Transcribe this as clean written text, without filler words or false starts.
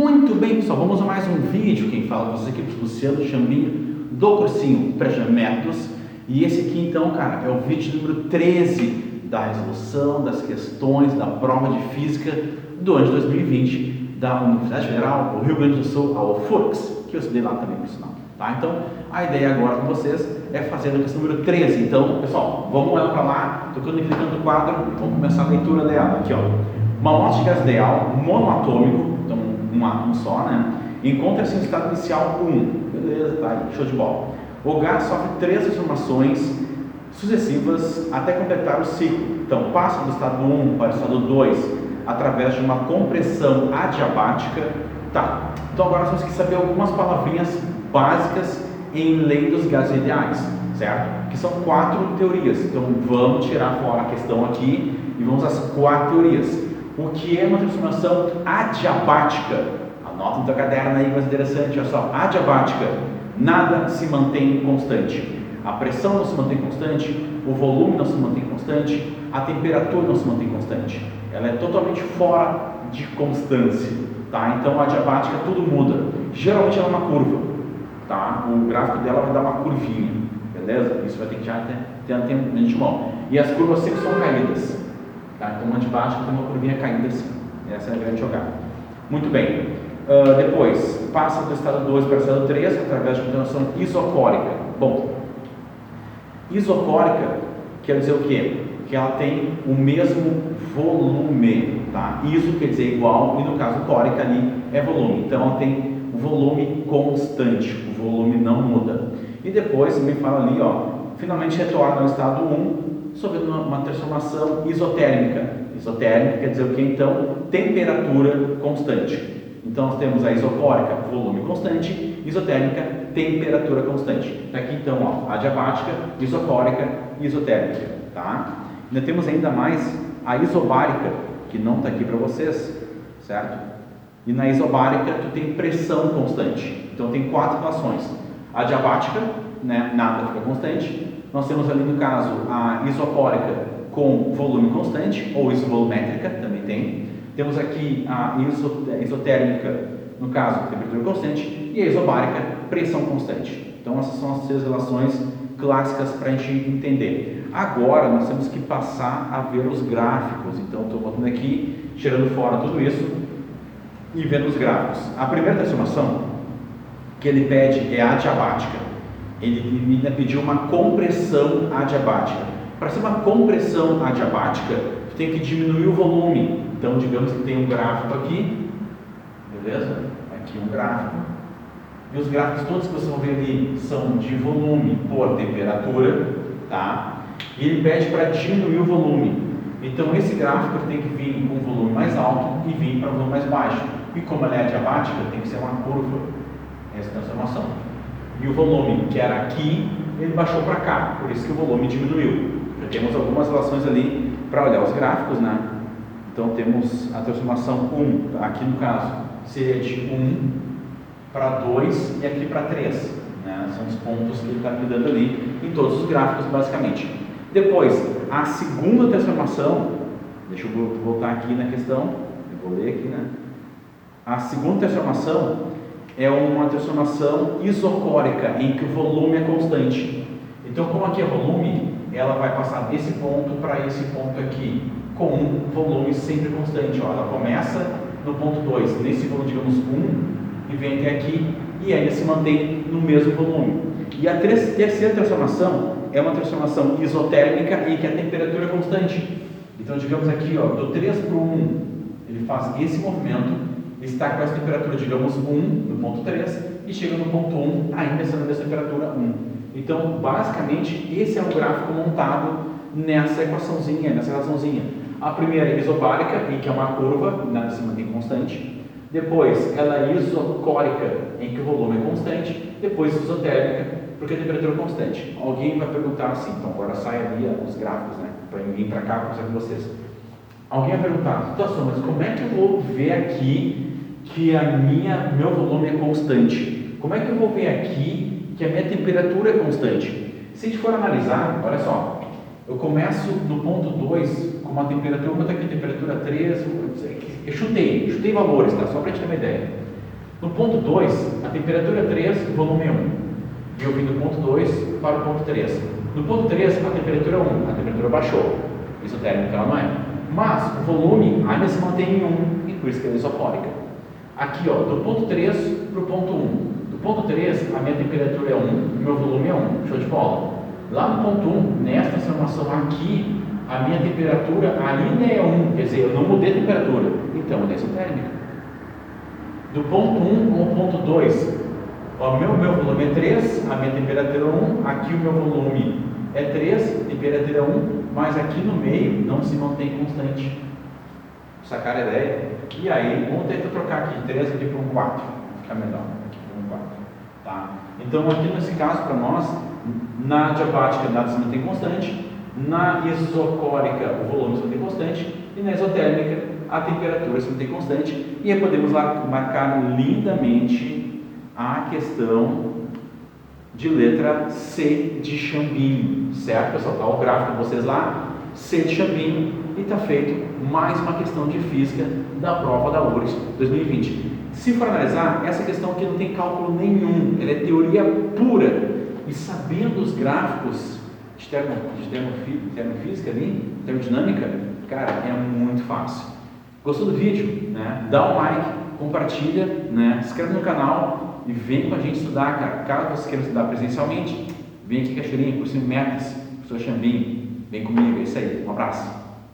Muito bem, pessoal, vamos a mais um vídeo. Quem fala com vocês aqui é o Luciano Chambinho, do cursinho Pré-Métodos. E esse aqui, então, cara, é o vídeo número 13 da resolução das questões da prova de Física do ano de 2020 da Universidade Federal do Rio Grande do Sul, a UFURGS, que eu estudei lá também, por sinal. Tá? Então, a ideia agora com vocês é fazer a questão número 13. Então, pessoal, vamos lá para lá, tocando e clicando no quadro, e vamos começar a leitura dela. Aqui, ó. Uma amostra de gás ideal monoatômico, então um átomo só, né? Encontra-se no estado inicial 1. Beleza, tá aí, show de bola. O gás sofre 3 transformações sucessivas até completar o ciclo. Então, passa do estado 1 para o estado 2 através de uma compressão adiabática. Tá, então agora nós temos que saber algumas palavrinhas básicas em lei dos gases ideais, certo? Que são 4 teorias. Então, vamos tirar fora a questão aqui e vamos às 4 teorias. O que é uma transformação adiabática? Anota no teu caderno aí, mais interessante, olha só. Adiabática, nada se mantém constante. A pressão não se mantém constante, o volume não se mantém constante, a temperatura não se mantém constante. Ela é totalmente fora de constância, tá? Então, a adiabática tudo muda. Geralmente ela é uma curva, tá? O gráfico dela vai dar uma curvinha, beleza? Isso vai ter que ter na mão. E as curvas sempre são caídas. Tá? Então, uma de baixo tem uma curvinha caída assim. Essa é a grande jogada. Muito bem. Depois, passa do estado 2 para o estado 3 através de continuação isocórica. Bom, isocórica quer dizer o quê? Que ela tem o mesmo volume. Tá? Iso quer dizer igual e no caso córica ali é volume. Então, ela tem o volume constante. O volume não muda. E depois, me fala ali, ó, finalmente retorna ao estado 1 sobre uma transformação isotérmica. Isotérmica quer dizer o que então? Temperatura constante. Então nós temos a isocórica, volume constante, isotérmica, temperatura constante. Aqui então, ó, adiabática, isocórica e isotérmica. Tá? Ainda temos ainda mais a isobárica, que não está aqui para vocês, certo? E na isobárica tu tem pressão constante. Então tem 4 relações. A adiabática, né, nada fica constante. Nós temos ali no caso a isocórica com volume constante, ou isovolumétrica, também tem. Temos aqui a isotérmica, no caso, temperatura constante, e a isobárica, pressão constante. Então essas são as 6 relações clássicas para a gente entender. Agora nós temos que passar a ver os gráficos. Então estou botando aqui, tirando fora tudo isso e vendo os gráficos. A primeira transformação que ele pede é a adiabática. Ele ainda pediu uma compressão adiabática. Para ser uma compressão adiabática, tu tem que diminuir o volume. Então, digamos que tem um gráfico aqui, beleza? Aqui um gráfico. E os gráficos todos que vocês vão ver ali são de volume por temperatura, tá? E ele pede para diminuir o volume. Então, esse gráfico tem que vir com um volume mais alto e vir para um volume mais baixo. E como ela é adiabática, tem que ser uma curva, essa transformação. E o volume, que era aqui, ele baixou para cá, por isso que o volume diminuiu. Já temos algumas relações ali para olhar os gráficos, né? Então temos a transformação 1, aqui no caso, seria de 1 para 2 e aqui para 3. Né? São os pontos que ele está me dando ali em todos os gráficos, basicamente. Depois, a segunda transformação, deixa eu voltar aqui na questão, eu vou ler aqui, né? A segunda transformação é uma transformação isocórica, em que o volume é constante. Então, como aqui é volume, ela vai passar desse ponto para esse ponto aqui, com um volume sempre constante. Ó, ela começa no ponto 2, nesse volume, digamos, 1, e vem até aqui, e ainda se mantém no mesmo volume. E a terceira transformação é uma transformação isotérmica, em que a temperatura é constante. Então, digamos aqui, ó, do 3 para o 1, ele faz esse movimento, está com essa temperatura, digamos, 1 no ponto 3 e chega no ponto 1 ainda sendo nessa temperatura 1. Então, basicamente, esse é o gráfico montado nessa equaçãozinha, nessa relaçãozinha. A primeira é isobárica, em que é uma curva, nada se mantém constante. Depois, ela é isocórica, em que o volume é constante. Depois, isotérmica, porque a temperatura é constante. Alguém vai perguntar assim, então agora sai ali os gráficos, né, para vir para cá conversar com vocês. Alguém vai perguntar, situação, mas como é que eu vou ver aqui que meu volume é constante? Como é que eu vou ver aqui que a minha temperatura é constante? Se a gente for analisar, olha só, eu começo no ponto 2 com uma temperatura, quanto aqui a temperatura 3, eu chutei valores, tá? Só para a gente ter uma ideia. No ponto 2, a temperatura é 3, o volume é 1. E eu vim do ponto 2 para o ponto 3. No ponto 3, a temperatura é 1, a temperatura baixou. Isotérmica ela não é. Mas o volume ainda se mantém em 1, e por isso que ela é isocórica. Aqui, ó, do ponto 3 para o ponto 1. Do ponto 3, a minha temperatura é 1, o meu volume é 1. Show de bola. Lá no ponto 1, nesta transformação aqui, a minha temperatura ainda é 1, quer dizer, eu não mudei a temperatura, então ela é isotérmica. Do ponto 1 ao ponto 2, o meu volume é 3, a minha temperatura é 1, aqui o meu volume é 3, temperatura é 1, mas aqui no meio não se mantém constante. Sacar a ideia? E aí, vamos tentar trocar aqui de 3 aqui para um 4, vai ficar melhor, aqui para um 4. Tá? Então, aqui nesse caso, para nós, na adiabática nada se mantém constante, na isocórica o volume se mantém constante, e na isotérmica a temperatura se mantém constante. E aí podemos lá marcar lindamente a questão de letra C de champinho, certo, pessoal? Está o gráfico de vocês lá, C de champinho, e está feito mais uma questão de física da prova da URGS 2020. Se for analisar, essa questão aqui não tem cálculo nenhum, ela é teoria pura, e sabendo os gráficos de termofísica ali, termodinâmica, cara, é muito fácil. Gostou do vídeo? Né? Dá um like, compartilha, né? Se inscreve no canal e vem com a gente estudar, cara. Caso você queira estudar presencialmente, vem aqui Cachoeirinha, cursinho Metas, professor Xambim, vem comigo, é isso aí, um abraço.